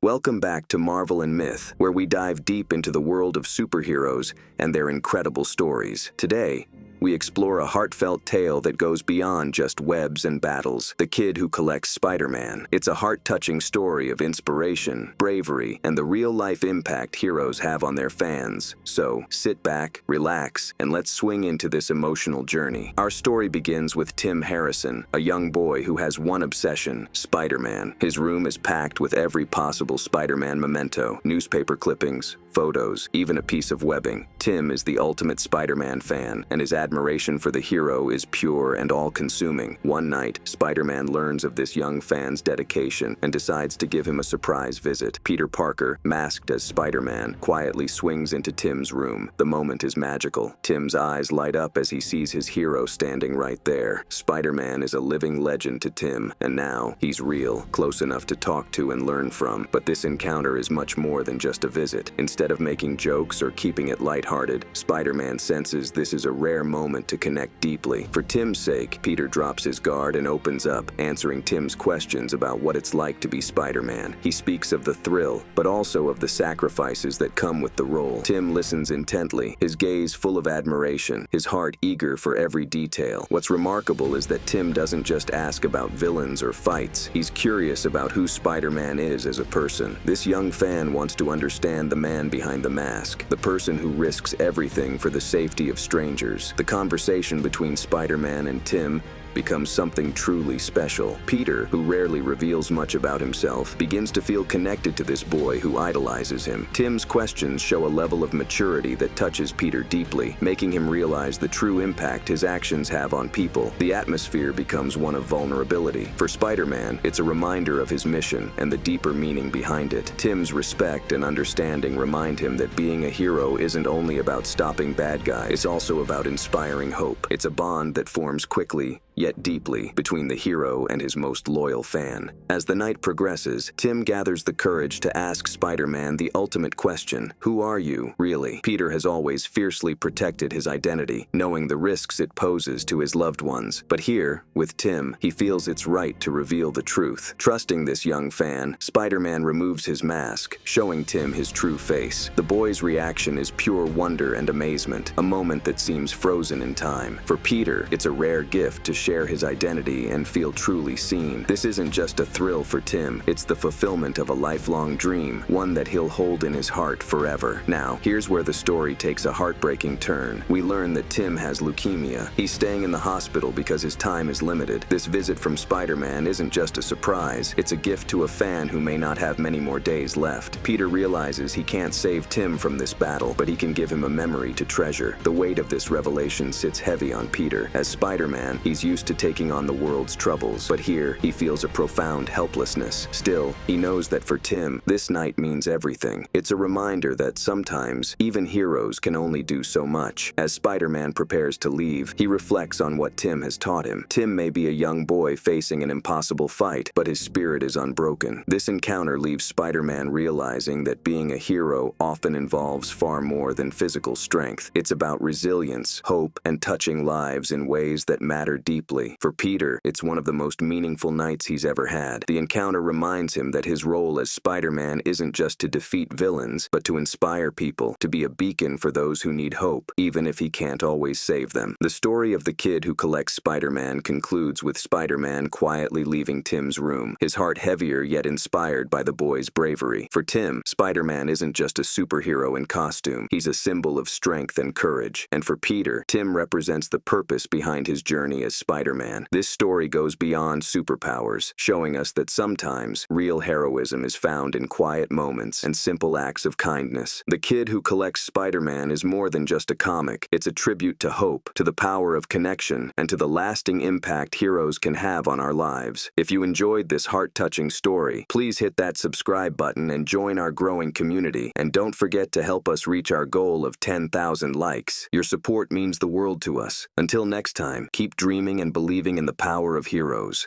Welcome back to Marvel and Myth, where we dive deep into the world of superheroes and their incredible stories. Today, we explore a heartfelt tale that goes beyond just webs and battles. The Kid Who Collects Spider-Man. It's a heart-touching story of inspiration, bravery, and the real-life impact heroes have on their fans. So, sit back, relax, and let's swing into this emotional journey. Our story begins with Tim Harrison, a young boy who has one obsession: Spider-Man. His room is packed with every possible Spider-Man memento, newspaper clippings, photos, even a piece of webbing. Tim is the ultimate Spider-Man fan, and his admiration for the hero is pure and all-consuming. One night, Spider-Man learns of this young fan's dedication and decides to give him a surprise visit. Peter Parker, masked as Spider-Man, quietly swings into Tim's room. The moment is magical. Tim's eyes light up as he sees his hero standing right there. Spider-Man is a living legend to Tim, and now he's real, close enough to talk to and learn from. But this encounter is much more than just a visit. Instead of making jokes or keeping it lighthearted, Spider-Man senses this is a rare moment to connect deeply. For Tim's sake, Peter drops his guard and opens up, answering Tim's questions about what it's like to be Spider-Man. He speaks of the thrill, but also of the sacrifices that come with the role. Tim listens intently, his gaze full of admiration, his heart eager for every detail. What's remarkable is that Tim doesn't just ask about villains or fights. He's curious about who Spider-Man is as a person. This young fan wants to understand the man behind the mask, the person who risks everything for the safety of strangers. The conversation between Spider-Man and Tim becomes something truly special. Peter, who rarely reveals much about himself, begins to feel connected to this boy who idolizes him. Tim's questions show a level of maturity that touches Peter deeply, making him realize the true impact his actions have on people. The atmosphere becomes one of vulnerability. For Spider-Man, it's a reminder of his mission and the deeper meaning behind it. Tim's respect and understanding remind him that being a hero isn't only about stopping bad guys, it's also about inspiring hope. It's a bond that forms quickly, yet deeply, between the hero and his most loyal fan. As the night progresses, Tim gathers the courage to ask Spider-Man the ultimate question: who are you, really? Peter has always fiercely protected his identity, knowing the risks it poses to his loved ones. But here, with Tim, he feels it's right to reveal the truth. Trusting this young fan, Spider-Man removes his mask, showing Tim his true face. The boy's reaction is pure wonder and amazement, a moment that seems frozen in time. For Peter, it's a rare gift to share his identity and feel truly seen. This isn't just a thrill for Tim, it's the fulfillment of a lifelong dream, one that he'll hold in his heart forever. Now, here's where the story takes a heartbreaking turn. We learn that Tim has leukemia. He's staying in the hospital because his time is limited. This visit from Spider-Man isn't just a surprise, it's a gift to a fan who may not have many more days left. Peter realizes he can't save Tim from this battle, but he can give him a memory to treasure. The weight of this revelation sits heavy on Peter. As Spider-Man, he's used to taking on the world's troubles, but here he feels a profound helplessness. Still, he knows that for Tim, this night means everything. It's a reminder that sometimes, even heroes can only do so much. As Spider-Man prepares to leave, he reflects on what Tim has taught him. Tim may be a young boy facing an impossible fight, but his spirit is unbroken. This encounter leaves Spider-Man realizing that being a hero often involves far more than physical strength. It's about resilience, hope, and touching lives in ways that matter deeply. For Peter, it's one of the most meaningful nights he's ever had. The encounter reminds him that his role as Spider-Man isn't just to defeat villains, but to inspire people, to be a beacon for those who need hope, even if he can't always save them. The story of the kid who collects Spider-Man concludes with Spider-Man quietly leaving Tim's room, his heart heavier yet inspired by the boy's bravery. For Tim, Spider-Man isn't just a superhero in costume, he's a symbol of strength and courage. And for Peter, Tim represents the purpose behind his journey as Spider-Man. This story goes beyond superpowers, showing us that sometimes real heroism is found in quiet moments and simple acts of kindness. The Kid Who Collects Spider-Man is more than just a comic. It's a tribute to hope, to the power of connection, and to the lasting impact heroes can have on our lives. If you enjoyed this heart-touching story, please hit that subscribe button and join our growing community. And don't forget to help us reach our goal of 10,000 likes. Your support means the world to us. Until next time, keep dreaming and believing in the power of heroes.